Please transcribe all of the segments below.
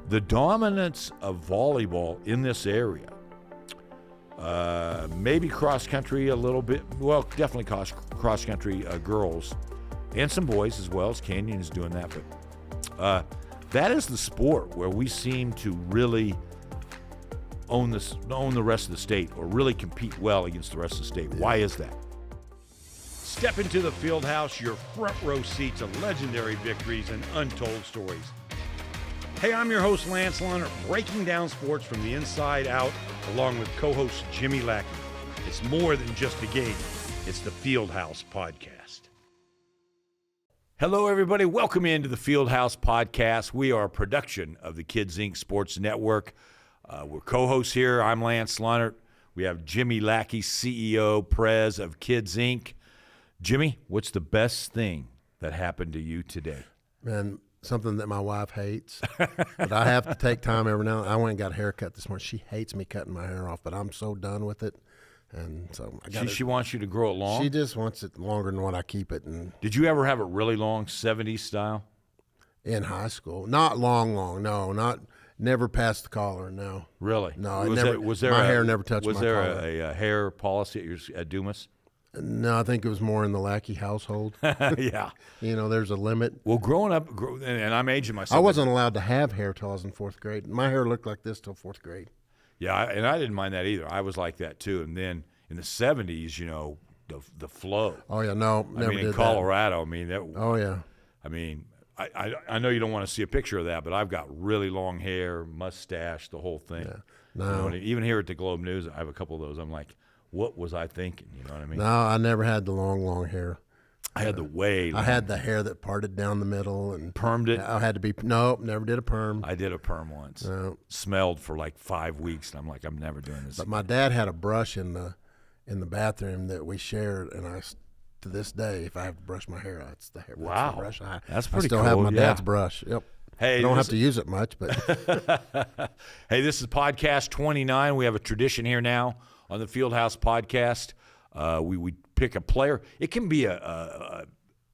the dominance of volleyball in this area, maybe cross country a little bit, well, definitely cross country girls, and some boys as well, as Canyon is doing that, but that is the sport where we seem to really own the rest of the state, or really compete well against the rest of the state. Why is that? Step into the Fieldhouse, your front row seat to legendary victories and untold stories. Hey, I'm your host, Lance Leonard, breaking down sports from the inside out, along with co-host Jimmy Lackey. It's more than just a game. It's the Fieldhouse Podcast. Hello, everybody. Welcome into the Fieldhouse Podcast. We are a production of the Kids Inc. Sports Network. We're co-hosts here. I'm Lance Leonard. We have Jimmy Lackey, CEO, Prez of Kids Inc. Jimmy, what's the best thing that happened to you today? Man, something that my wife hates, but I have to take time every now and then. I went and got a haircut this morning. She hates me cutting my hair off, but I'm so done with it. And so I got She wants you to grow it long? She just wants it longer than what I keep it. And did you ever have it really long, 70s style? In high school. Not long, no. Never past the collar, no. Really? No, my hair never touched my collar. Was there a hair policy at Dumas? No, I think it was more in the Lackey household. Yeah. You know, there's a limit. Well, growing up, and I'm aging myself. I wasn't allowed to have hair till I was in fourth grade. My hair looked like this till fourth grade. Yeah, and I didn't mind that either. I was like that too. And then in the 70s, you know, the flow. Oh, yeah, no, never did in Colorado, that. Oh, yeah. I mean, I know you don't want to see a picture of that, but I've got really long hair, mustache, the whole thing. Yeah. No. You know, and even here at the Globe News, I have a couple of those. I'm like, what was I thinking? You know what I mean? No, I never had the long hair. I had the way long. I had the hair that parted down the middle and permed it. I had to be never did a perm. I did a perm once. No. Smelled for like 5 weeks, and I'm like, I'm never doing this. But my dad had a brush in the bathroom that we shared, and to this day, if I have to brush my hair, it's the hair brush. That's pretty cool. I still have my dad's brush. Yep. Hey, I don't have to use it much, but hey, this is podcast 29. We have a tradition here now on the Fieldhouse Podcast. We pick a player. It can be a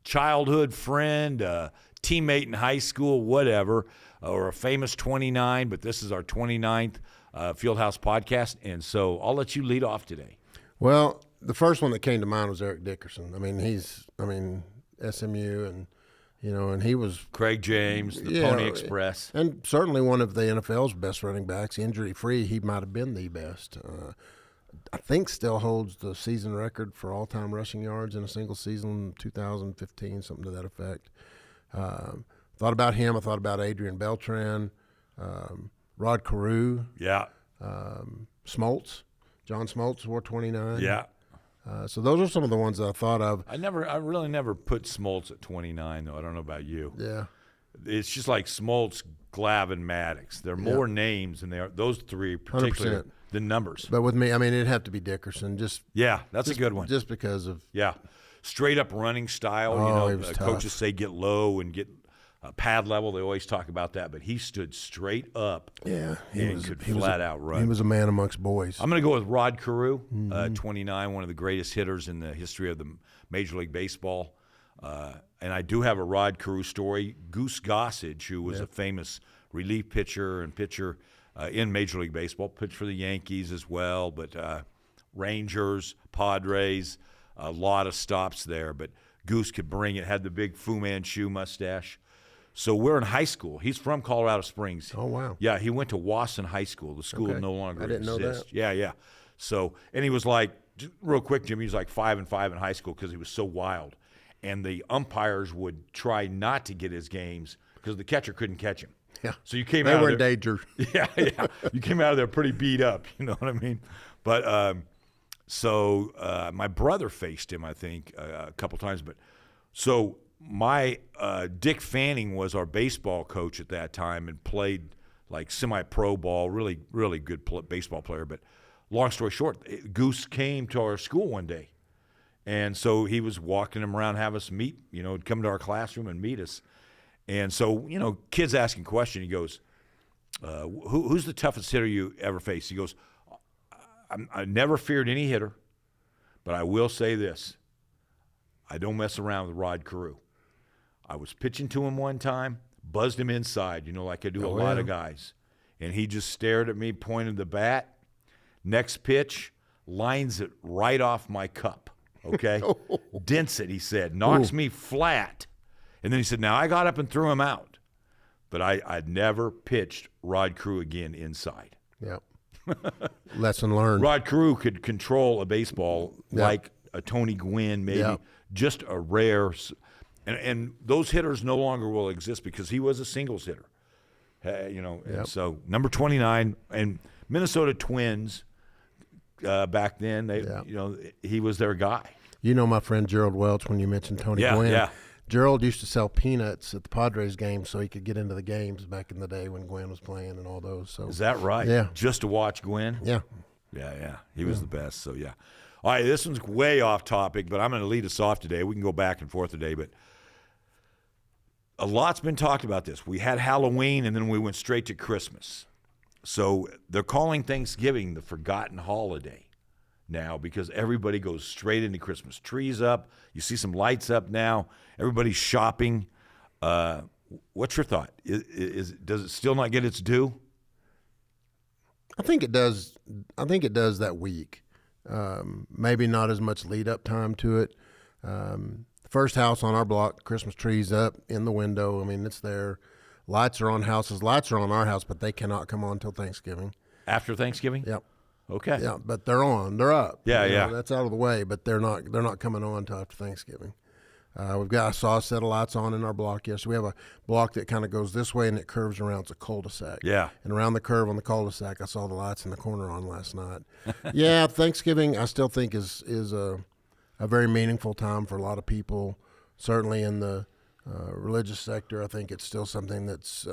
childhood friend, a teammate in high school, whatever, or a famous 29, but this is our 29th Fieldhouse Podcast, and so I'll let you lead off today. Well, the first one that came to mind was Eric Dickerson. SMU, and he was Craig James, the Pony Express, and certainly one of the NFL's best running backs. Injury-free, he might have been the best. I think still holds the season record for all-time rushing yards in a single season, 2015, something to that effect. Thought about him. I thought about Adrian Beltran, Rod Carew. Yeah. Smoltz. John Smoltz wore 29. Yeah. So those are some of the ones that I thought of. I really never put Smoltz at 29, though. I don't know about you. Yeah. It's just like Smoltz, Glav, and Maddox. There are more names than they are. Those three particularly than numbers. But with me, it'd have to be Dickerson. That's a good one. Just because of straight up running style. He was tough. Coaches say get low and get pad level. They always talk about that, but he stood straight up. Yeah, he could flat out run. He was a man amongst boys. I'm going to go with Rod Carew, 29, one of the greatest hitters in the history of the Major League Baseball. And I do have a Rod Carew story. Goose Gossage, who was a famous relief pitcher in Major League Baseball, pitched for the Yankees as well, but Rangers, Padres, a lot of stops there. But Goose could bring it, had the big Fu Manchu mustache. So we're in high school. He's from Colorado Springs. Oh, wow. Yeah, he went to Wasson High School. The school no longer exists. I didn't know that. Yeah. So, and he was like, real quick, Jimmy, he was like 5-5 in high school because he was so wild. And the umpires would try not to get his games because the catcher couldn't catch him. Yeah. So you came they out were of in there. danger. Yeah. You came out of there pretty beat up. You know what I mean? But my brother faced him, I think, a couple times. But so my Dick Fanning was our baseball coach at that time and played like semi-pro ball, really, really good baseball player. But long story short, Goose came to our school one day. And so he was walking him around, have us meet, he'd come to our classroom and meet us. And so, kids asking questions, he goes, who's the toughest hitter you ever faced? He goes, I never feared any hitter, but I will say this. I don't mess around with Rod Carew. I was pitching to him one time, buzzed him inside, like I do a Oh, lot yeah. of guys. And he just stared at me, pointed the bat. Next pitch, lines it right off my cup, okay? Dents it, he said, knocks me flat. And then he said, now I got up and threw him out. But I'd never pitched Rod Carew again inside. Yep. Lesson learned. Rod Carew could control a baseball Yep. like a Tony Gwynn, maybe Yep. just a rare. And those hitters no longer will exist because he was a singles hitter. And Yep. so number 29 and Minnesota Twins back then, he was their guy. You know my friend Gerald Welch when you mentioned Tony Yeah, Gwynn. yeah. Gerald used to sell peanuts at the Padres games so he could get into the games back in the day when Gwynn was playing and all those. So Is that right? Yeah. Just to watch Gwynn? Yeah. Yeah. He was the best, so yeah. All right, this one's way off topic, but I'm going to lead us off today. We can go back and forth today, but a lot's been talked about this. We had Halloween, and then we went straight to Christmas. So they're calling Thanksgiving the forgotten holiday now because everybody goes straight into Christmas. Trees up. You see some lights up now. Everybody's shopping. What's your thought? Does it still not get its due? I think it does. I think it does that week. Maybe not as much lead up time to it. First house on our block, Christmas trees up in the window. I mean, it's there. Lights are on houses. Lights are on our house, but they cannot come on until Thanksgiving. After Thanksgiving? Yep. Okay. Yeah, but they're on. They're up. Yeah, yeah. That's out of the way, but they're not coming on until after Thanksgiving. I saw a set of lights on in our block. Yes, we have a block that kind of goes this way and it curves around. It's a cul-de-sac. Yeah. And around the curve on the cul-de-sac, I saw the lights in the corner on last night. Yeah, Thanksgiving I still think is a very meaningful time for a lot of people. Certainly in the religious sector, I think it's still something that's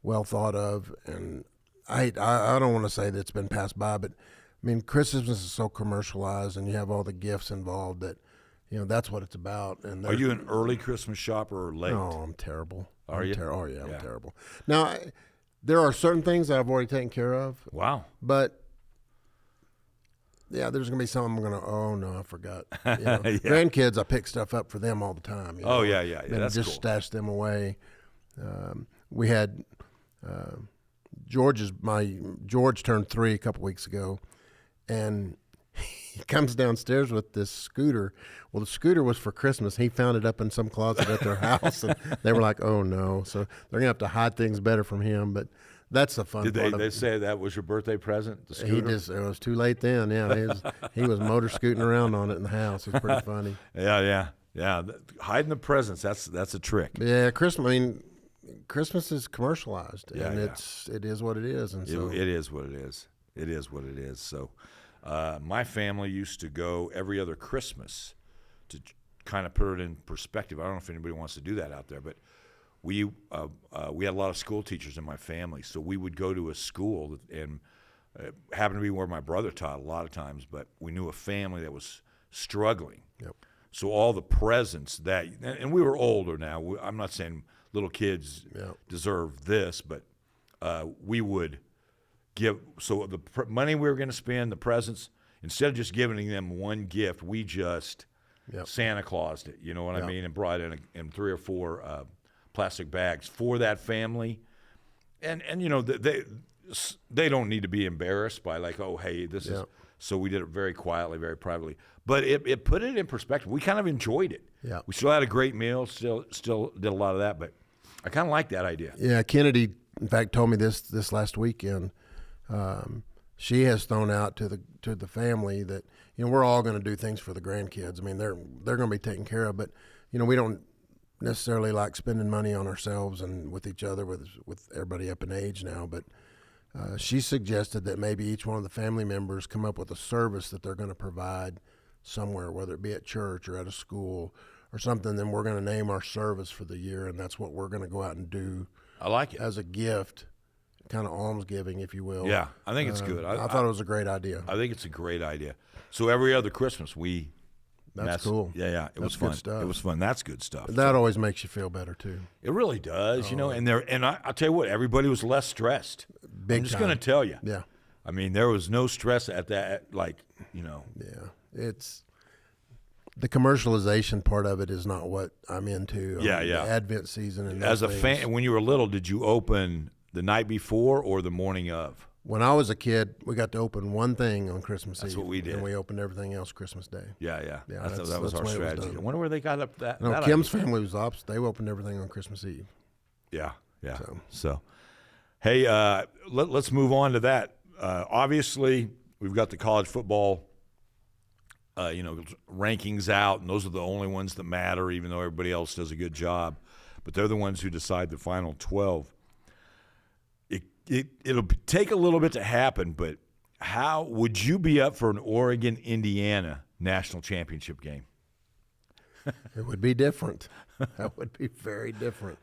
well thought of. And I don't want to say that it's been passed by, but I mean, Christmas is so commercialized, and you have all the gifts involved that. That's what it's about. And Are you an early Christmas shopper or late? No, I'm terrible. Are you? Oh, yeah, I'm terrible. Now, there are certain things that I've already taken care of. Wow. But, yeah, there's going to be some I'm going to, oh, no, I forgot. Yeah. Grandkids, I pick stuff up for them all the time. Oh, yeah. And That's just cool. stash them away. We had George turned 3 a couple weeks ago, and he comes downstairs with this scooter. Well, the scooter was for Christmas. He found it up in some closet at their house, and they were like, "Oh no!" So they're gonna have to hide things better from him. But that's the fun. Did part they say that was your birthday present? The scooter? It was too late then. Yeah, he was motor scooting around on it in the house. It's pretty funny. Yeah. Hiding the presents. That's a trick. Yeah, Christmas. I mean, Christmas is commercialized, Yeah, and yeah. it is what it is, and so It is what it is. It is what it is. So, my family used to go every other Christmas to kind of put it in perspective. I don't know if anybody wants to do that out there, but we had a lot of school teachers in my family, so we would go to a school and it happened to be where my brother taught a lot of times, but we knew a family that was struggling. Yep. So all the presents and we were older now. I'm not saying little kids Yep. deserve this, but we would give. So the money we were going to spend, the presents, instead of just giving them one gift, we just Yep. Santa Claused it. You know what I Yep. mean? And brought in 3 or 4 plastic bags for that family. And they don't need to be embarrassed by like, oh, hey, this is. Yep. So we did it very quietly, very privately. But it put it in perspective. We kind of enjoyed it. Yeah. We still had a great meal. Still did a lot of that. But I kind of like that idea. Yeah, Kennedy, in fact, told me this last weekend. She has thrown out to the family that we're all going to do things for the grandkids. I mean, they're going to be taken care of, but we don't necessarily like spending money on ourselves and with each other with everybody up in age now. But she suggested that maybe each one of the family members come up with a service that they're going to provide somewhere, whether it be at church or at a school or something. Then we're going to name our service for the year, and that's what we're going to go out and do. I like it. As a gift, kind of almsgiving, if you will. Yeah, I think it's good. I thought it was a great idea. I think it's a great idea. So every other Christmas, That's cool. Yeah, it was That's fun. good stuff. It was fun. That's good stuff. That always makes you feel better too. It really does, And I'll tell you what, everybody was less stressed. Big I'm just time. going to tell you. Yeah. I mean, there was no stress at that. Yeah. The commercialization part of it is not what I'm into. Yeah. The Advent season and As a those fan, things. when you were little, did you open the night before or the morning of? When I was a kid, we got to open one thing on Christmas Eve. That's what we did. And we opened everything else Christmas Day. Yeah. Yeah, That was that's our the way it was strategy. done. I wonder where they got up that. No, that Kim's idea. family was opposite. They opened everything on Christmas Eve. Yeah. So. Hey, let's move on to that. Obviously, we've got the college football, rankings out, and those are the only ones that matter, even though everybody else does a good job. But they're the ones who decide the final 12. It'll take a little bit to happen, but how would you be up for an Oregon-Indiana national championship game? It would be different. That would be very different.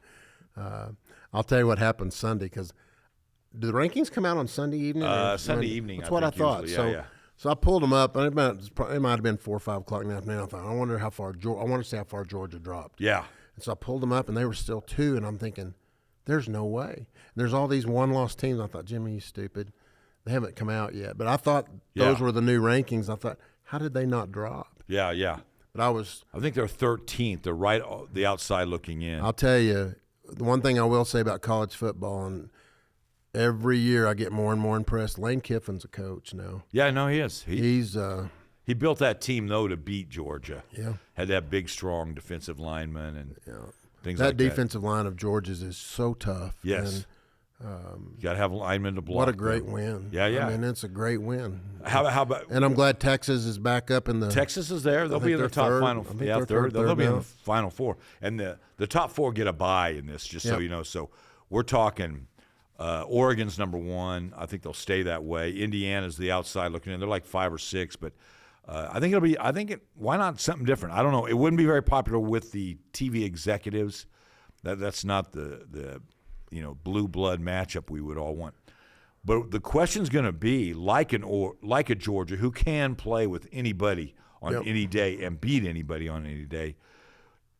I'll tell you what happened Sunday, because do the rankings come out on Sunday evening? Sunday evening. That's what I thought. Usually, yeah. So I pulled them up, and it might have been 4 or 5 o'clock in the afternoon. I thought, I want to see how far Georgia dropped. Yeah. And so I pulled them up, and they were still 2, and I'm thinking, there's no way. And there's all these one-loss teams. I thought, Jimmy, you stupid. They haven't come out yet. But I thought those were the new rankings. I thought, how did they not drop? Yeah. But I think they're 13th. They're right the outside looking in. I'll tell you, the one thing I will say about college football, and every year I get more and more impressed. Lane Kiffin's a coach now. Yeah, no, he is. He built that team, though, to beat Georgia. Yeah. Had that big, strong defensive lineman and things that like defensive line of Georgia's is so tough. Yes. And, you got to have linemen to block. what a great them. win. Yeah. I mean, it's a great win. How about And I'm glad Texas is back up in the – Texas is there. They'll I be think in the they're top third. final. I think Yeah, they're third. They'll be in now. the final 4. And the top 4 get a bye in this, just so Yep. you know. So we're talking Oregon's number 1. I think they'll stay that way. Indiana's the outside looking in. They're like 5 or 6, but I think it'll be. Why not something different? I don't know. It wouldn't be very popular with the TV executives. That's not the blue blood matchup we would all want. But the question's going to be like a Georgia who can play with anybody on any day and beat anybody on any day.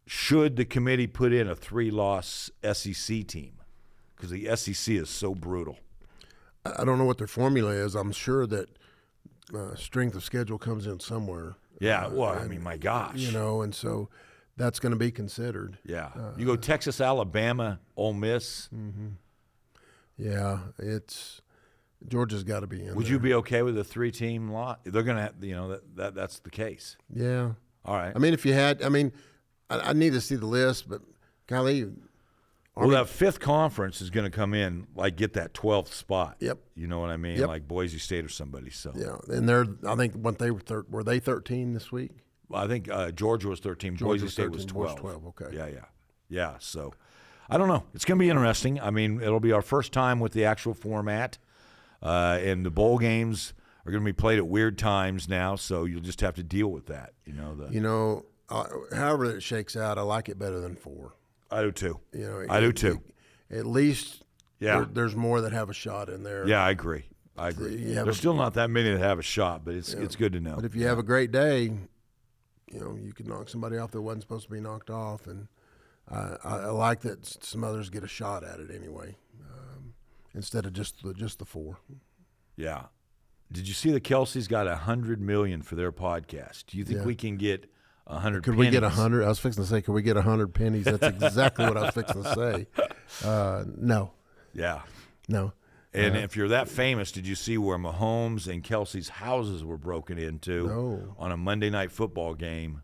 Should the committee put in a 3-loss SEC team? Because the SEC is so brutal. I don't know what their formula is. I'm sure that strength of schedule comes in somewhere. Yeah, well, I mean, my gosh. And so that's going to be considered. Yeah. You go Texas, Alabama, Ole Miss. Mm-hmm. Yeah, Georgia's got to be in Would there. you be okay with a 3-team lot? They're going to have, that's the case. Yeah. All right. I mean, if you had, I need to see the list, but golly. Well, that 5th conference is going to come in, get that 12th spot. Yep. You know what I mean? Yep. Like Boise State or somebody. So. Yeah, and I think what they were they 13 this week? Well, I think Georgia was 13. Boise State was 12. 12, okay. Yeah. So, I don't know. It's going to be interesting. I mean, it'll be our first time with the actual format, and the bowl games are going to be played at weird times now. So you'll just have to deal with that. However it shakes out, I like it better than 4. I do too. I do too. At least Yeah. There's more that have a shot in there. Yeah, I agree. There's still not that many that have a shot, but it's good to know. But if you have a great day, you can knock somebody off that wasn't supposed to be knocked off, and I like that some others get a shot at it anyway, instead of just the 4. Yeah. Did you see that Kelsey's got $100 million for their podcast? Do you think we can get 100 Could pennies? we get 100? I was fixing to say, could we get 100 pennies? That's exactly what I was fixing to say. No. Yeah. No. And if you're that famous, did you see where Mahomes and Kelsey's houses were broken into on a Monday Night Football game?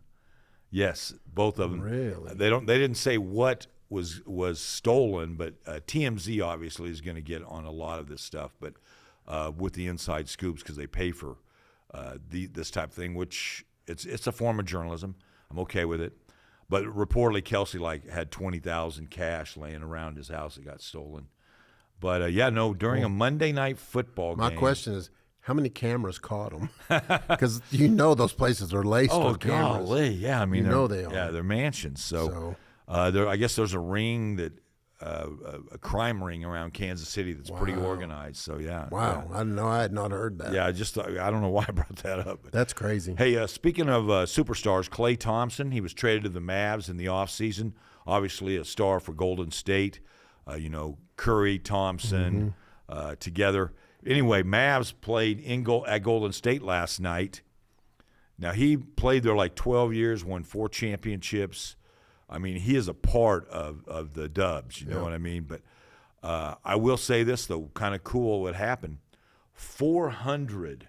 Yes, both of them. Really? They didn't say what was stolen, but TMZ obviously is going to get on a lot of this stuff, but with the inside scoops because they pay for this type of thing, which it's a form of journalism. I'm okay with it. But reportedly Kelsey had 20,000 cash laying around his house that got stolen. But during a Monday Night Football game. My question is, how many cameras caught them? Because those places are laced with cameras. Golly, yeah. I mean, they are. Yeah, they're mansions. So I guess there's a ring that a crime ring around Kansas City that's pretty organized. So yeah. Wow, yeah. I didn't know. I had not heard that. Yeah, I don't know why I brought that up. But. That's crazy. Hey, speaking of superstars, Klay Thompson, he was traded to the Mavs in the offseason. Obviously, a star for Golden State. Curry, Thompson together. Anyway, Mavs played at Golden State last night, Now, he played there like 12 years, won 4 championships. I mean, he is a part of the Dubs, you know what I mean? But I will say this, though, kind of cool what happened. 400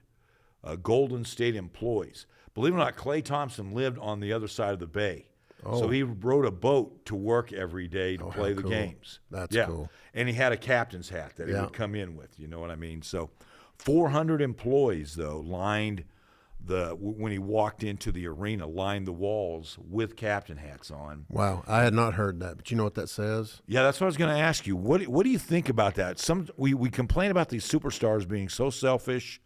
Golden State employees. Believe it or not, Klay Thompson lived on the other side of the bay. Oh. So he rode a boat to work every day to play the games. That's cool. And he had a captain's hat that he would come in with, you know what I mean? So 400 employees, though, lined when he walked into the arena, lined the walls with captain hats on. Wow, I had not heard that, but you know what that says? Yeah, that's what I was going to ask you. What do you think about that? We complain about these superstars being so selfish,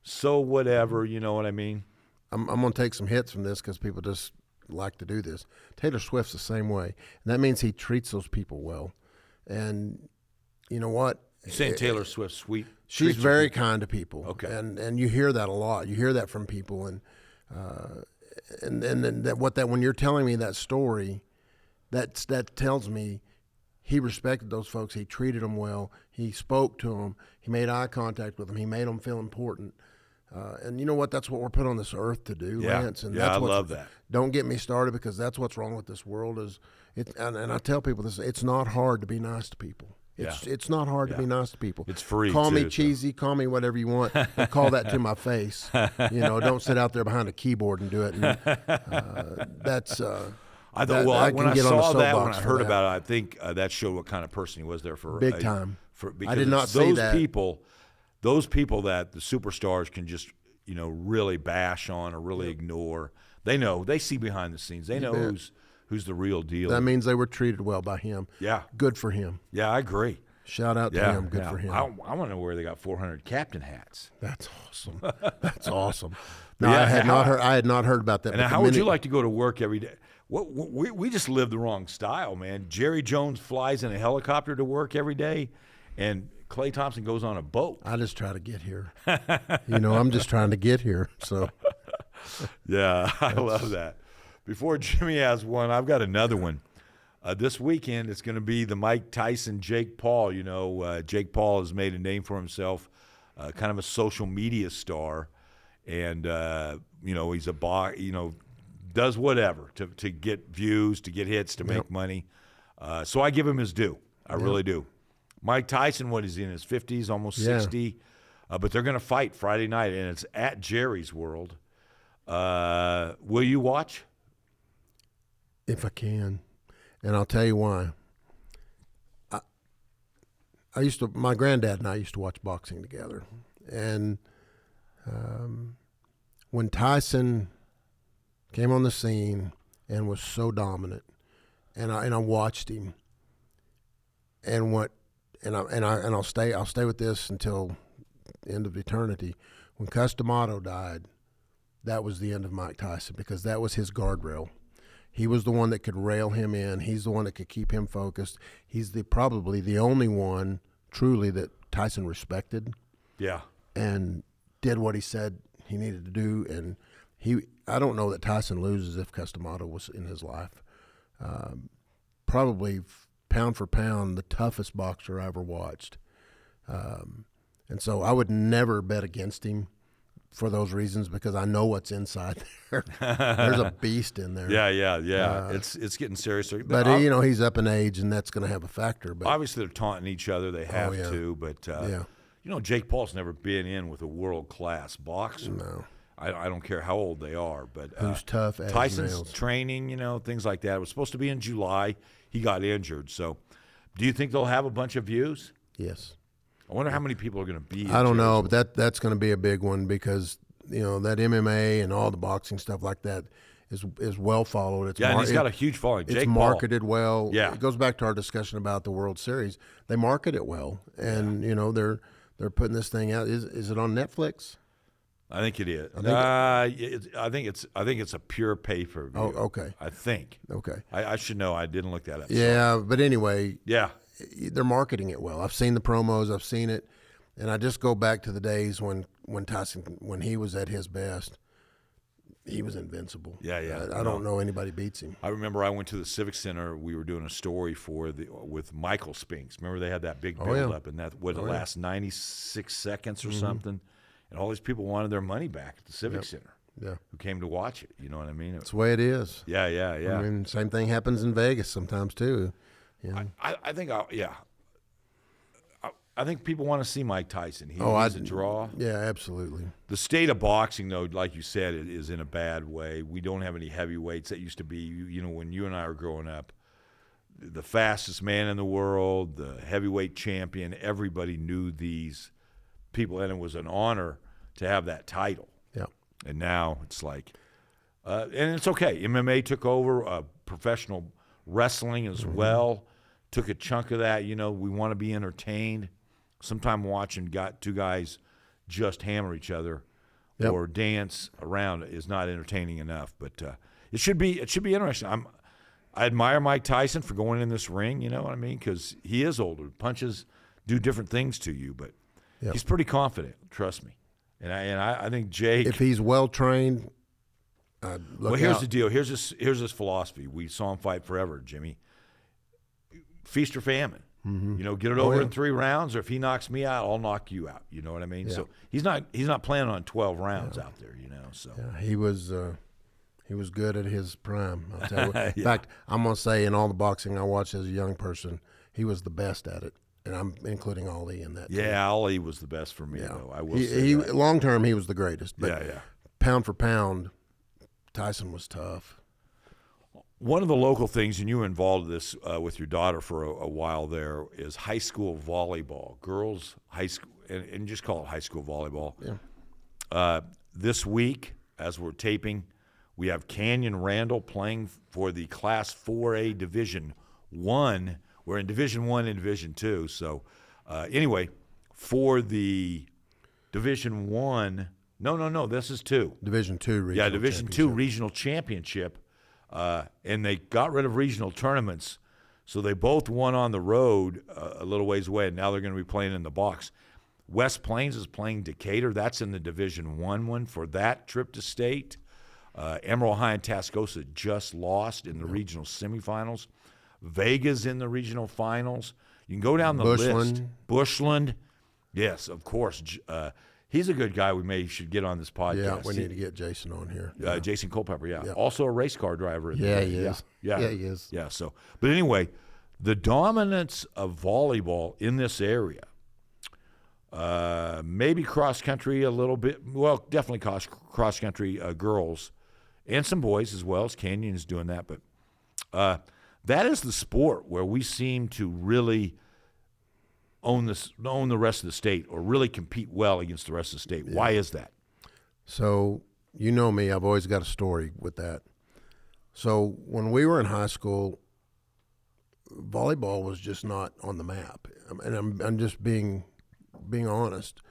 so whatever, you know what I mean? I'm going to take some hits from this because people just like to do this. Taylor Swift's the same way, and that means he treats those people well. And you know what? You're saying Taylor Swift's sweet? She's very kind to people. Okay. And you hear that a lot. You hear that from people, and when you're telling me that story, that tells me he respected those folks. He treated them well. He spoke to them. He made eye contact with them. He made them feel important. And you know what? That's what we're put on this earth to do, Lance. And I love that. Don't get me started, because that's what's wrong with this world. And I tell people this: it's not hard to be nice to people. It's not hard to be nice to people. It's free. Call me cheesy, call me whatever you want, but call that to my face. Don't sit out there behind a keyboard and do it. And, that's. I thought. When I saw that, when I heard about it, I think that showed what kind of person he was there for. Big time. Because I did not see that. Those people that the superstars can just really bash on or really ignore. They know. They see behind the scenes. They know who's the real deal. That means they were treated well by him. Yeah. Good for him. Yeah, I agree. Shout out to him. Good for him. I want to know where they got 400 captain hats. That's awesome. That's awesome. No, I had not heard about that. And how would you like to go to work every day? We just live the wrong style, man. Jerry Jones flies in a helicopter to work every day, and Klay Thompson goes on a boat. I just try to get here. I'm just trying to get here. So, yeah, I love that. Before Jimmy has one, I've got another one. This weekend, it's going to be the Mike Tyson, Jake Paul. Jake Paul has made a name for himself, kind of a social media star, and he's does whatever to get views, to get hits, to make money. So I give him his due. I really do. Mike Tyson, what is he in his 50s, almost 60? But they're going to fight Friday night, and it's at Jerry's World. Will you watch? If I can. And I'll tell you why. My granddad and I used to watch boxing together. And when Tyson came on the scene and was so dominant, and I watched him, I'll stay with this until the end of eternity. When Customato died, that was the end of Mike Tyson, because that was his guardrail. He was the one that could rail him in. He's the one that could keep him focused. He's probably the only one truly that Tyson respected. Yeah. And did what he said he needed to do. And I don't know that Tyson loses if Customato was in his life. Probably pound for pound, the toughest boxer I ever watched. And so I would never bet against him for those reasons, because I know what's inside there. There's a beast in there. Yeah. It's getting serious. But he's up in age, and that's going to have a factor. But obviously, they're taunting each other. They have to. But Jake Paul's never been in with a world-class boxer. No. I don't care how old they are. But who's tough as Tyson's nails. Training, things like that. It was supposed to be in July. He got injured. So, do you think they'll have a bunch of views? Yes. I wonder how many people are going to be. I don't know, but that's going to be a big one, because that MMA and all the boxing stuff like that is well followed. And he's got a huge following. It's marketed well. Yeah, it goes back to our discussion about the World Series. They market it well, and they're putting this thing out. Is it on Netflix? I think it is. I think it's a pure pay-per-view. Oh, okay. I think. Okay. I should know. I didn't look that up. Yeah, but anyway. Yeah. They're marketing it well. I've seen the promos. I've seen it, and I just go back to the days when Tyson, when he was at his best, he was invincible. Yeah. I don't know anybody beats him. I remember I went to the Civic Center. We were doing a story with Michael Spinks. Remember they had that big build-up, and that would last 96 seconds or something, and all these people wanted their money back at the Civic Center. who came to watch it. You know what I mean? That's the way it is. Yeah. I mean, same thing happens in Vegas sometimes too. You know? I think I think people want to see Mike Tyson. He's a draw. Yeah, absolutely. The state of boxing, though, like you said, it is in a bad way. We don't have any heavyweights. That used to be, when you and I were growing up, the fastest man in the world, the heavyweight champion, everybody knew these people, and it was an honor to have that title. Yeah. And now it's like, and it's okay. MMA took over, professional wrestling as well, took a chunk of that. We want to be entertained. Sometime watching two guys just hammer each other or dance around is not entertaining enough. But it should be interesting. I admire Mike Tyson for going in this ring. You know what I mean? Because he is older. Punches do different things to you, but he's pretty confident. Trust me. And I think Jake, if he's well trained, here's the deal. Here's his philosophy. We saw him fight forever, Jimmy. Feast or famine. Mm-hmm. Get it over in 3 rounds, or if he knocks me out, I'll knock you out. You know what I mean? Yeah. So he's not planning on 12 rounds out there. So he was good at his prime. I'll tell you. In fact, I'm gonna say in all the boxing I watched as a young person, he was the best at it, and I'm including Ali in that. Yeah, too. Ali was the best for me, though. I will say he that. Long term he was the greatest. But yeah. Pound for pound, Tyson was tough. One of the local things, and you were involved in this with your daughter for a while there, is high school volleyball. Girls high school, and just call it high school volleyball. Yeah. This week, as we're taping, we have Canyon Randall playing for the Class 4A Division 1. We're in Division 1 and Division 2. So, anyway, for the Division 1, no, this is 2. Division 2 regional Division 2 regional championship. And they got rid of regional tournaments, so they both won on the road a little ways away, and now they're going to be playing in the box. West Plains is playing Decatur. That's in the Division 1 one for that trip to state. Emerald High and Tascosa just lost in the regional semifinals. Vega's in the regional finals. You can go down the list. Bushland. Yes, of course. He's a good guy we should get on this podcast. Yeah, we need to get Jason on here. Jason Culpepper, Also a race car driver. He is. Yeah, he is. Yeah, but anyway, the dominance of volleyball in this area, maybe cross-country a little bit, well, definitely cross-country girls, and some boys as well, as Canyon's doing that, but that is the sport where we seem to really own the rest of the state, or really compete well against the rest of the state. Why is that? So, you know me, I've always got a story with that. So when we were in high school, volleyball was just not on the map. And I'm just being honest.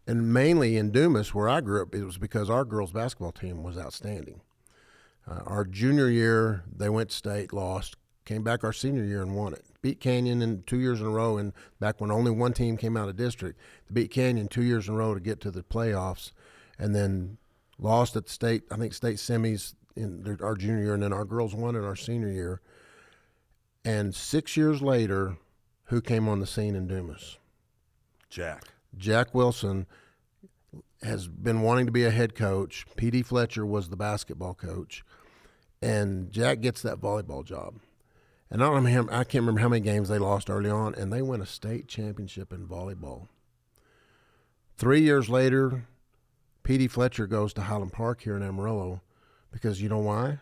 And mainly in Dumas, where I grew up, it was because our girls' basketball team was outstanding. Our junior year, they went state, lost, came back our senior year and won it. Beat Canyon in 2 years in a row, and back when only one team came out of district, to beat Canyon 2 years in a row to get to the playoffs, and then lost at the state semis in our junior year, and then our girls won in our senior year. And 6 years later, who came on the scene in Dumas? Jack Wilson has been wanting to be a head coach. P.D. Fletcher was the basketball coach, and Jack gets that volleyball job. And I can't remember how many games they lost early on, and they win a state championship in volleyball. 3 years later, P.D. Fletcher goes to Highland Park here in Amarillo because you know why?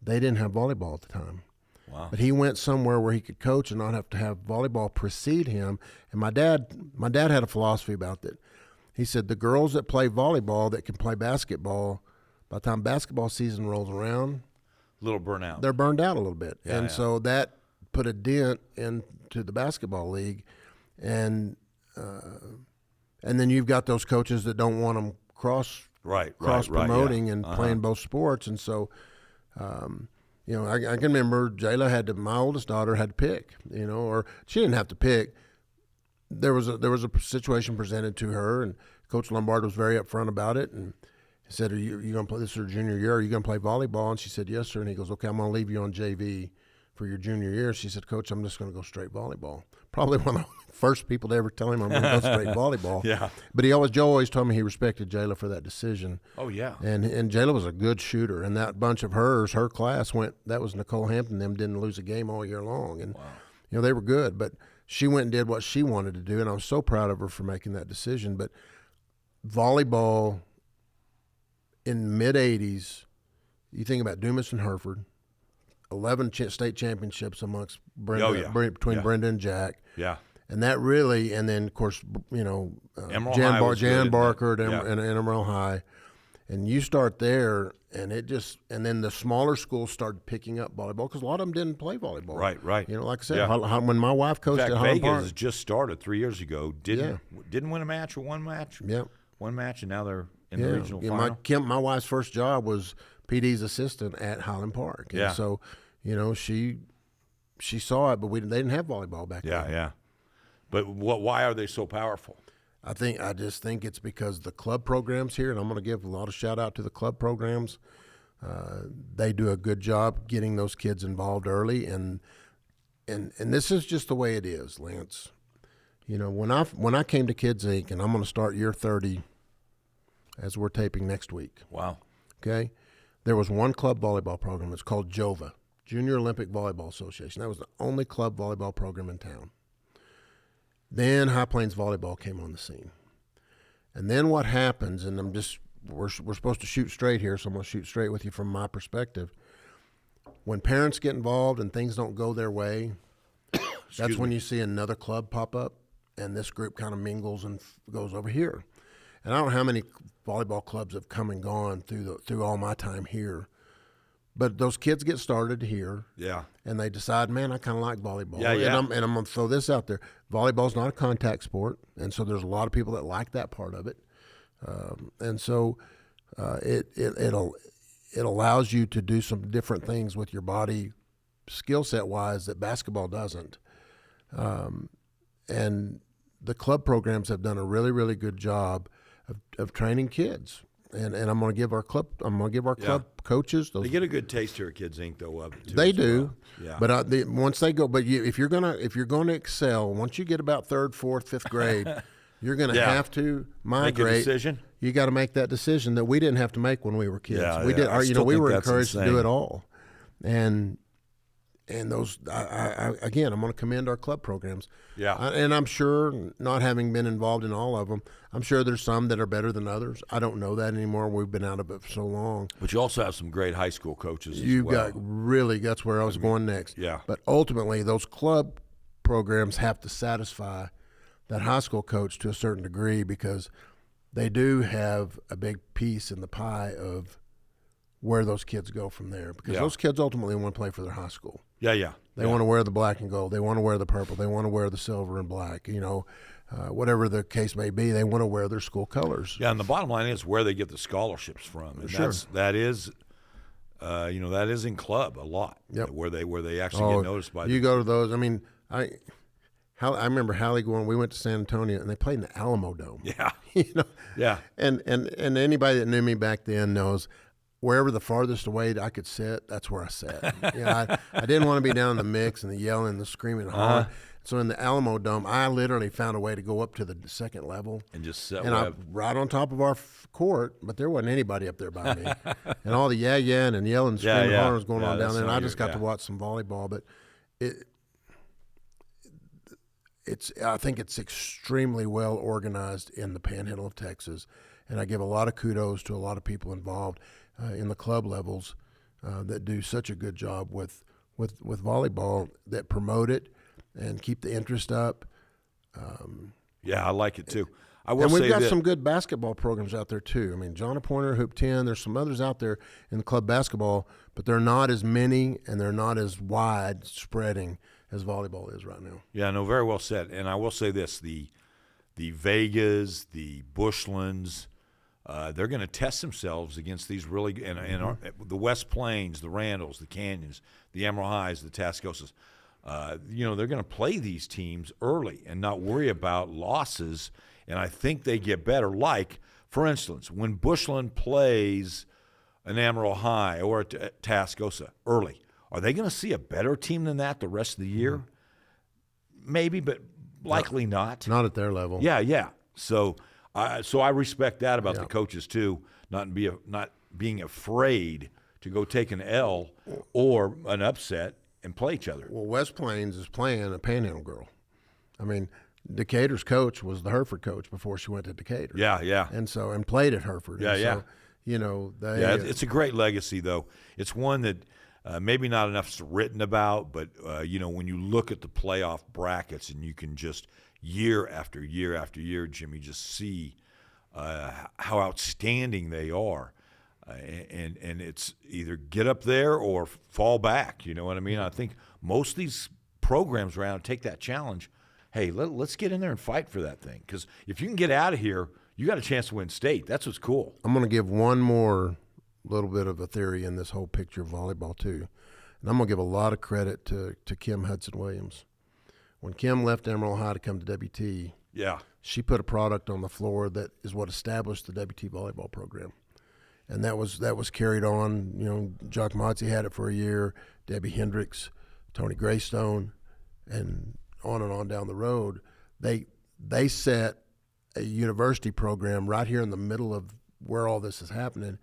They didn't have volleyball at the time. Wow. But he went somewhere where he could coach and not have to have volleyball precede him. And my dad had a philosophy about that. He said the girls that play volleyball that can play basketball, by the time basketball season rolls around, little burnout. They're burned out a little bit. Yeah, so that put a dent into the basketball league. And then you've got those coaches that don't want them cross promoting and playing both sports. And so, I can remember Jayla my oldest daughter had to pick, or she didn't have to pick. There was a situation presented to her, and Coach Lombard was very upfront about it. And he said, are you going to play this her junior year? Are you going to play volleyball? And she said, yes, sir. And he goes, okay, I'm going to leave you on JV for your junior year. She said, Coach, I'm just going to go straight volleyball. Probably one of the first people to ever tell him I'm going to go straight volleyball. Yeah. But Joe always told me he respected Jayla for that decision. Oh, yeah. And Jayla was a good shooter. And that bunch of her class that was Nicole Hampton. Them didn't lose a game all year long. And, they were good. But she went and did what she wanted to do. And I was so proud of her for making that decision. But volleyball in mid-'80s, you think about Dumas and Hereford, 11 state championships amongst between Brenda and Jack. Yeah. And that really, and then, of course, Jan Barker and Emerald High. And you start there, and then the smaller schools started picking up volleyball because a lot of them didn't play volleyball. Right. Like I said, when my wife coached at Highland Park. Vegas just started 3 years ago. Didn't win a match or one match. Yeah. One match, and now they're in the regional final. My wife's first job was PD's assistant at Highland Park. And so, she saw it, but they didn't have volleyball back then. Yeah. But why are they so powerful? I just think it's because the club programs here, and I'm going to give a lot of shout out to the club programs. They do a good job getting those kids involved early, and this is just the way it is, Lance. When I came to Kids Inc., and I'm going to start year 30 as we're taping next week. Wow. Okay? There was one club volleyball program. It's called JOVA, Junior Olympic Volleyball Association. That was the only club volleyball program in town. Then High Plains Volleyball came on the scene. And then what happens, and we're supposed to shoot straight here, so I'm going to shoot straight with you from my perspective. When parents get involved and things don't go their way, that's when you see another club pop up, and this group kind of mingles and goes over here. And I don't know how many volleyball clubs have come and gone through all my time here. But those kids get started here. Yeah. And they decide, man, I kind of like volleyball. Yeah. And I'm going to throw this out there. Volleyball's not a contact sport, and so there's a lot of people that like that part of it. And so it allows you to do some different things with your body skill set wise that basketball doesn't. And the club programs have done a really, really good job of training kids. And I'm going to give our club coaches. They get a good taste here at Kids Inc. though of it too. They do. Yeah. But once they go, if you're gonna excel, once you get about 3rd, 4th, 5th grade, you're going to have to migrate. Make a decision. You got to make that decision that we didn't have to make when we were kids. Yeah, we did. We were encouraged insane. to do it all. And those, again, I'm going to commend our club programs. Yeah. And I'm sure, not having been involved in all of them, I'm sure there's some that are better than others. I don't know that anymore. We've been out of it for so long. But you also have some great high school coaches You've got that's where I was going next. Yeah. But ultimately, those club programs have to satisfy that high school coach to a certain degree because they do have a big piece in the pie of where those kids go from there. Because those kids ultimately want to play for their high school. Yeah. They want to wear the black and gold. They want to wear the purple. They want to wear the silver and black. Whatever the case may be, they want to wear their school colors. Yeah, and the bottom line is where they get the scholarships from. And that is in club a lot. Yep. Where they actually get noticed by. You go to those. I mean, I remember Hallie going. We went to San Antonio and they played in the Alamo Dome. Yeah. Yeah. And anybody that knew me back then knows. Wherever the farthest away I could sit, that's where I sat. I didn't want to be down in the mix and the yelling and the screaming and hollering. So in the Alamo Dome, I literally found a way to go up to the second level. And just sit right on top of our court, but there wasn't anybody up there by me. And all the yeah-yeah and yelling and screaming and hollering was going on down there. And I just got to watch some volleyball. But I think it's extremely well organized in the Panhandle of Texas. And I give a lot of kudos to a lot of people involved in the club levels that do such a good job with volleyball, that promote it and keep the interest up. I like it too. And we've got some good basketball programs out there too. I mean, John Pointer, Hoop 10, there's some others out there in the club basketball, but they're not as many and they're not as wide spreading as volleyball is right now. Yeah, no, very well said. And I will say this, the Vegas, the Bushlands, they're going to test themselves against these really the West Plains, the Randalls, the Canyons, the Emerald Highs, the Tascosas. They're going to play these teams early and not worry about losses, and I think they get better. Like, for instance, when Bushland plays an Emerald High or a Tascosa early, Are they going to see a better team than that the rest of the year? Maybe, but likely not. Not at their level. Yeah. So I respect that about the coaches too, not being afraid to go take an L or an upset and play each other. Well, West Plains is playing a Panhandle girl. I mean, Decatur's coach was the Hereford coach before she went to Decatur. Yeah. And played at Hereford. Yeah. It's a great legacy though. It's one that maybe not enough's written about, but when you look at the playoff brackets and you can just year after year after year, Jimmy, just see how outstanding they are. And it's either get up there or fall back. You know what I mean? I think most of these programs around take that challenge. Hey, let's get in there and fight for that thing. Because if you can get out of here, you got a chance to win state. That's what's cool. I'm going to give one more little bit of a theory in this whole picture of volleyball too. And I'm going to give a lot of credit to Kim Hudson-Williams. When Kim left Emerald High to come to WT, she put a product on the floor that is what established the WT volleyball program. And that was carried on. Jock Motzi had it for a year, Debbie Hendricks, Tony Greystone, and on down the road. They set a university program right here in the middle of where all this is happening,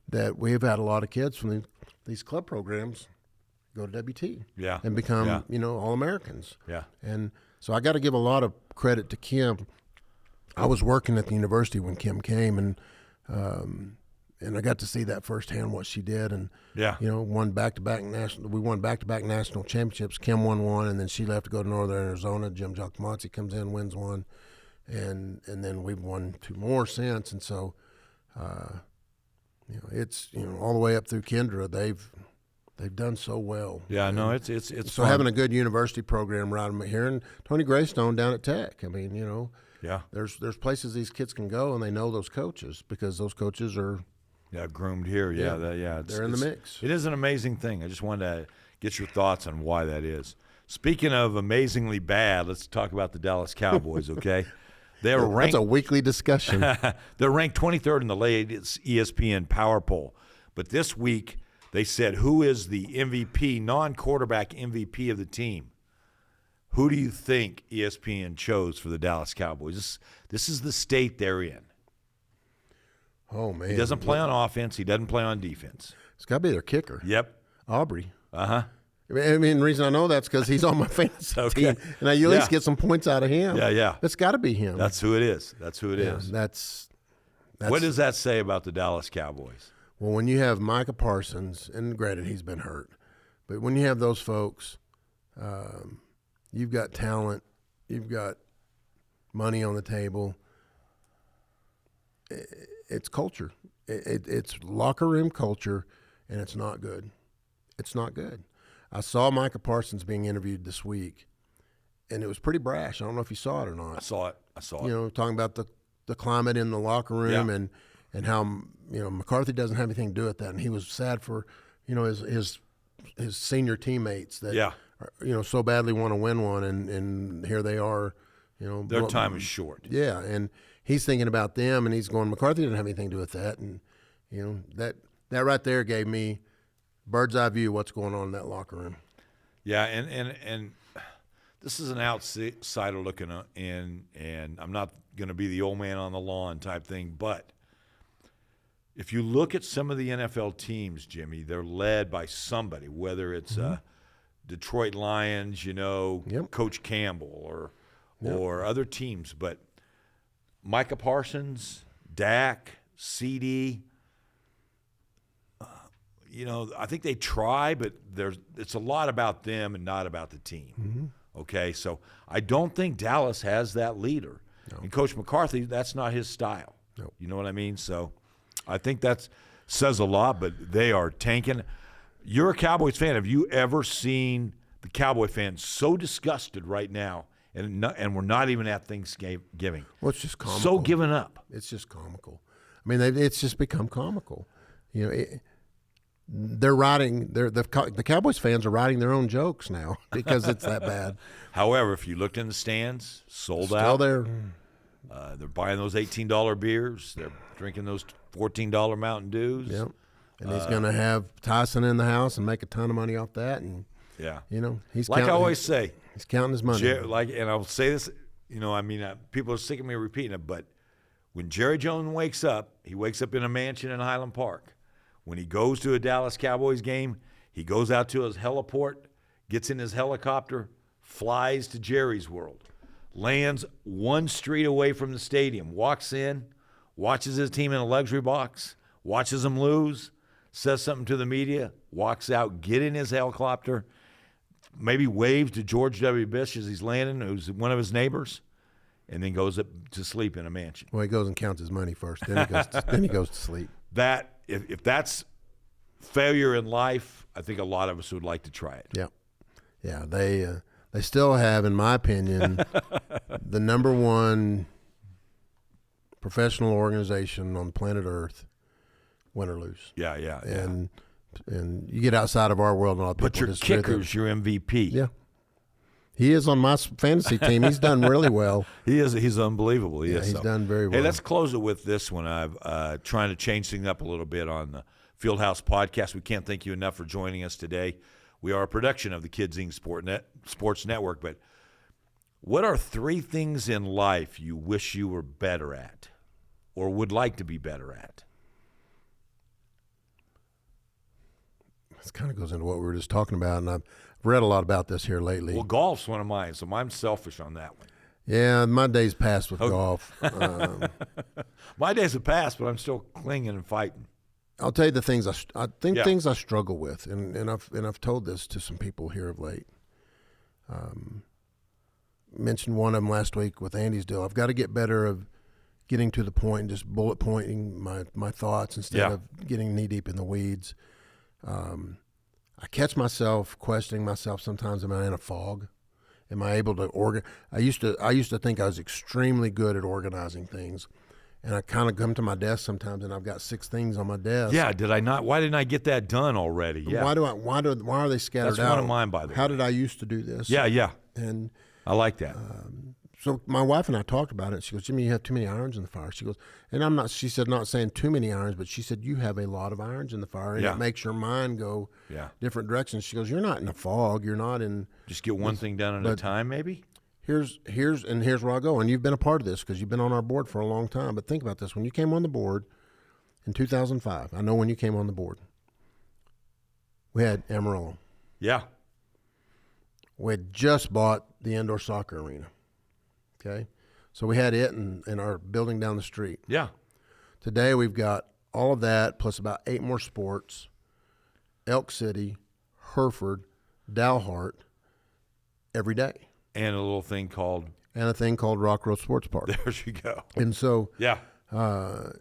that we've had a lot of kids from these club programs go to WT and become All-Americans. Yeah. And so I got to give a lot of credit to Kim. I was working at the university when Kim came, and I got to see that firsthand what she did, and won back-to-back national championships. Kim won one, and then she left to go to Northern Arizona. Jim Giacomotti comes in, wins one, and then we've won two more since. And so, it's all the way up through Kendra, they've done so well. Yeah, no, it's so fun. Having a good university program right here, and Tony Greystone down at Tech. I mean, there's places these kids can go, and they know those coaches because those coaches are. Yeah, groomed here. They're in the mix. It is an amazing thing. I just wanted to get your thoughts on why that is. Speaking of amazingly bad, let's talk about the Dallas Cowboys, okay? They're ranked. That's a weekly discussion. They're ranked 23rd in the latest ESPN Power Poll. But this week, they said, who is the MVP, non-quarterback MVP of the team? Who do you think ESPN chose for the Dallas Cowboys? This is the state they're in. Oh, man. He doesn't play on offense. He doesn't play on defense. It's got to be their kicker. Yep. Aubrey. Uh-huh. I mean, the reason I know that's because he's on my fantasy team, and I at least get some points out of him. Yeah. It's got to be him. That's who it is. That's what does that say about the Dallas Cowboys? Well, when you have Micah Parsons, and granted he's been hurt, but when you have those folks, you've got talent, you've got money on the table. It's culture. It's locker room culture, and it's not good. It's not good. I saw Micah Parsons being interviewed this week, and it was pretty brash. I don't know if you saw it or not. I saw it. Talking about the climate in the locker room and how McCarthy doesn't have anything to do with that, and he was sad for his senior teammates that so badly want to win one, and here they are. Their time is short. Yeah, and he's thinking about them, and he's going, McCarthy didn't have anything to do with that, and that right there gave me bird's eye view of what's going on in that locker room. Yeah, and this is an outsider looking in, and I'm not going to be the old man on the lawn type thing, but if you look at some of the NFL teams, Jimmy, they're led by somebody, whether it's Detroit Lions, Coach Campbell, or other teams, but Micah Parsons, Dak, CD, I think they try, but it's a lot about them and not about the team. Mm-hmm. Okay, so I don't think Dallas has that leader. No. And Coach McCarthy, that's not his style. No. You know what I mean? So I think that says a lot, but they are tanking. You're a Cowboys fan. Have you ever seen the Cowboy fans so disgusted right now, and we're not even at Thanksgiving? Well, it's just comical. So given up. It's just comical. I mean, it's just become comical. They're writing. The Cowboys fans are writing their own jokes now because it's that bad. However, if you looked in the stands, sold Still out. There. They're buying those $18 beers. They're drinking those $14 Mountain Dews. Yep. And he's going to have Tyson in the house and make a ton of money off that. And, he's like I always say. He's counting his money. And I'll say this, people are sick of me repeating it, but when Jerry Jones wakes up, he wakes up in a mansion in Highland Park. When he goes to a Dallas Cowboys game, he goes out to his heliport, gets in his helicopter, flies to Jerry's World, lands one street away from the stadium, walks in, watches his team in a luxury box, watches them lose, says something to the media, walks out, get in his helicopter, maybe waves to George W. Bush as he's landing, who's one of his neighbors, and then goes up to sleep in a mansion. Well, he goes and counts his money first. Then he goes to sleep. That if that's failure in life, I think a lot of us would like to try it. Yeah. They still have, in my opinion, the number one professional organization on planet Earth, win or lose. Yeah. And you get outside of our world, and all people. But your kicker's your MVP. Yeah. He is on my fantasy team. He's done really well. He's unbelievable. He's done very well. Hey, let's close it with this one. I've trying to change things up a little bit on the Fieldhouse Podcast. We can't thank you enough for joining us today. We are a production of the Kids Inc. Sports Network. But what are 3 things in life you wish you were better at or would like to be better at? This kind of goes into what we were just talking about, and I've read a lot about this here lately. Well, golf's one of mine, so I'm selfish on that one. Yeah, my days passed with golf. My days have passed, but I'm still clinging and fighting. I'll tell you the things things I struggle with, and I've told this to some people here of late. Mentioned one of them last week with Andy's deal. I've got to get better of getting to the point and just bullet pointing my thoughts instead of getting knee deep in the weeds. I catch myself questioning myself sometimes. Am I in a fog? Am I able to organize? I used to think I was extremely good at organizing things, and I kind of come to my desk sometimes, and I've got 6 things on my desk. Yeah, did I not? Why didn't I get that done already? Yeah. Why are they scattered out? That's one of mine, by the way. How did I used to do this? Yeah. And I like that. So my wife and I talked about it. She goes, Jimmy, you have too many irons in the fire. She goes, and I'm not, she said, not saying too many irons, but she said, you have a lot of irons in the fire, and it makes your mind go different directions. She goes, you're not in a fog. You're not in. Just get one thing done at a time, maybe? Here's where I go. And you've been a part of this because you've been on our board for a long time. But think about this. When you came on the board in 2005, I know when you came on the board, we had Amarillo. Yeah. We had just bought the indoor soccer arena. Okay, so we had it in our building down the street. Yeah. Today we've got all of that plus about 8 more sports, Elk City, Hereford, Dalhart, every day. And a little thing called? And a thing called Rock Road Sports Park. There you go. And so I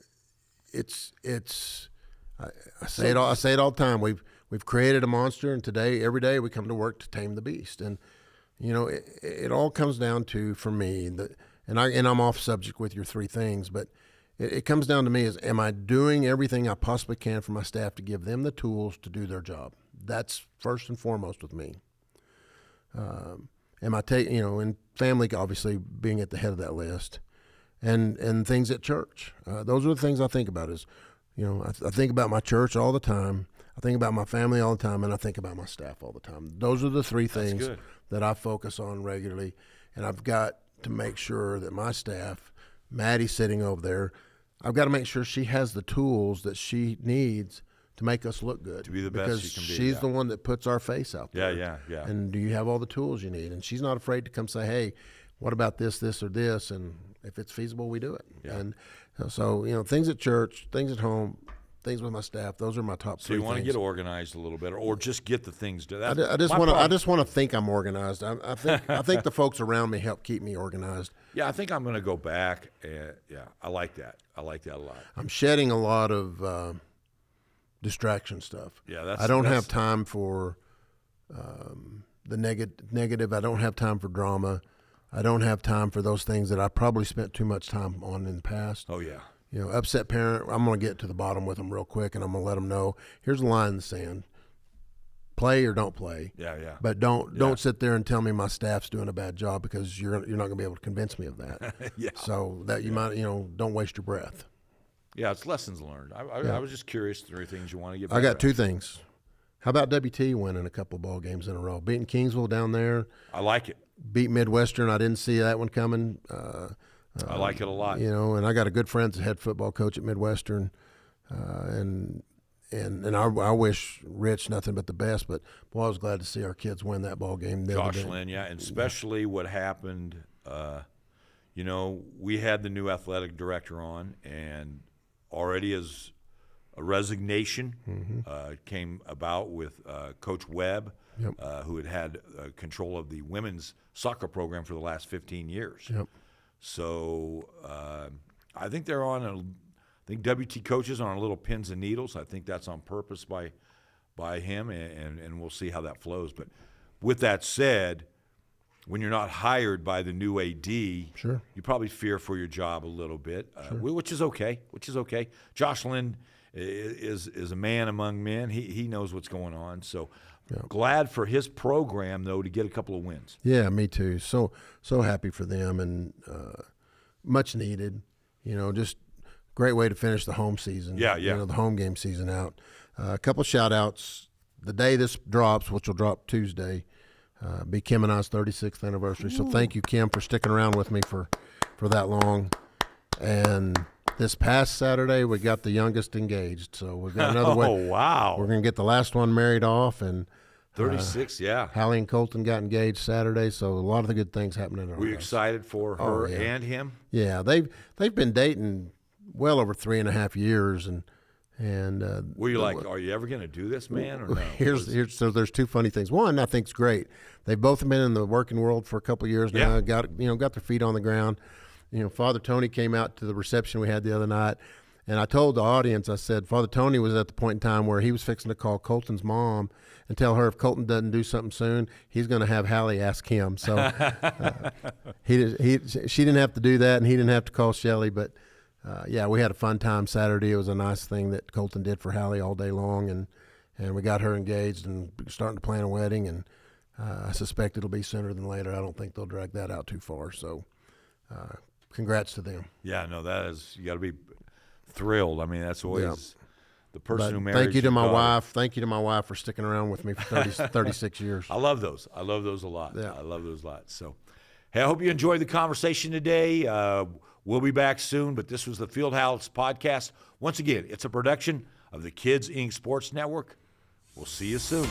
say it all the time. We've created a monster, and today, every day, we come to work to tame the beast. And it all comes down to, for me, and I'm off subject with your 3 things, but it comes down to me is, am I doing everything I possibly can for my staff to give them the tools to do their job? That's first and foremost with me. Am I in family, obviously being at the head of that list, and things at church. Those are the things I think about. Is I think about my church all the time. I think about my family all the time, and I think about my staff all the time. Those are the 3 things that I focus on regularly, and I've got to make sure that my staff, Maddie's sitting over there, I've got to make sure she has the tools that she needs to make us look good. To be the best she can be. Because she's the one that puts our face out there. Yeah. And do you have all the tools you need? And she's not afraid to come say, hey, what about this, or this? And if it's feasible, we do it. Yeah. And so, things at church, things at home, things with my staff, those are my top 3 things. So you want to get organized a little bit, or just get the things done. I just want to think I'm organized. I think the folks around me help keep me organized. Yeah, I think I'm going to go back. And I like that. I like that a lot. I'm shedding a lot of distraction stuff. Yeah, I don't have time for the negative. I don't have time for drama. I don't have time for those things that I probably spent too much time on in the past. Oh yeah. Upset parent, I'm going to get to the bottom with them real quick, and I'm going to let them know, here's a line in the sand. Play or don't play. Yeah. But don't sit there and tell me my staff's doing a bad job, because you're not going to be able to convince me of that. Yeah. So that you might, don't waste your breath. Yeah, it's lessons learned. I was just curious if there are things you want to get better I got at. two things. How about WT winning a couple ball games in a row? Beating Kingsville down there. I like it. Beat Midwestern. I didn't see that one coming. I like it a lot. And I got a good friend, the head football coach at Midwestern, and I wish Rich nothing but the best. But boy, I was glad to see our kids win that ball game. Josh Lynn, yeah, and especially what happened. We had the new athletic director on, and already as a resignation came about with Coach Webb, who had control of the women's soccer program for the last 15 years. Yep. So I think they're on I think WT coaches are on a little pins and needles. I think that's on purpose by him, and we'll see how that flows. But with that said, when you're not hired by the new AD, sure, you probably fear for your job a little bit, which is okay. Josh Lynn is a man among men. He knows what's going on. So glad for his program, though, to get a couple of wins. Yeah, me too. So happy for them, and much needed. Just great way to finish the home season. Yeah. The home game season out. A couple shout outs. The day this drops, which will drop Tuesday, be Kim and I's 36th anniversary. So thank you, Kim, for sticking around with me for that long. And this past Saturday, we got the youngest engaged. So we've got another way. Oh, wow. We're going to get the last one married off. And 36, yeah. Hallie and Colton got engaged Saturday. So a lot of the good things happening in our Were you house. excited for her and him? Yeah, they've been dating well over 3.5 years. And were you like, are you ever going to do this, man, or no? So there's two funny things. One, I think is great. They've both been in the working world for a couple of years now. Yeah. Got their feet on the ground. Father Tony came out to the reception we had the other night, and I told the audience, I said, Father Tony was at the point in time where he was fixing to call Colton's mom and tell her if Colton doesn't do something soon, he's going to have Hallie ask him. So she didn't have to do that, and he didn't have to call Shelly, but. We had a fun time Saturday. It was a nice thing that Colton did for Hallie all day long, and we got her engaged and starting to plan a wedding, and I suspect it'll be sooner than later. I don't think they'll drag that out too far. So congrats to them. Yeah, no, you got to be thrilled. I mean, that's always the person who marries Thank you to my daughter. wife. Thank you to my wife for sticking around with me for 36 years. I love those. I love those a lot. Yeah. I love those a lot. So, hey, I hope you enjoyed the conversation today. We'll be back soon, but this was the Fieldhouse Podcast. Once again, it's a production of the Kids Inc. Sports Network. We'll see you soon.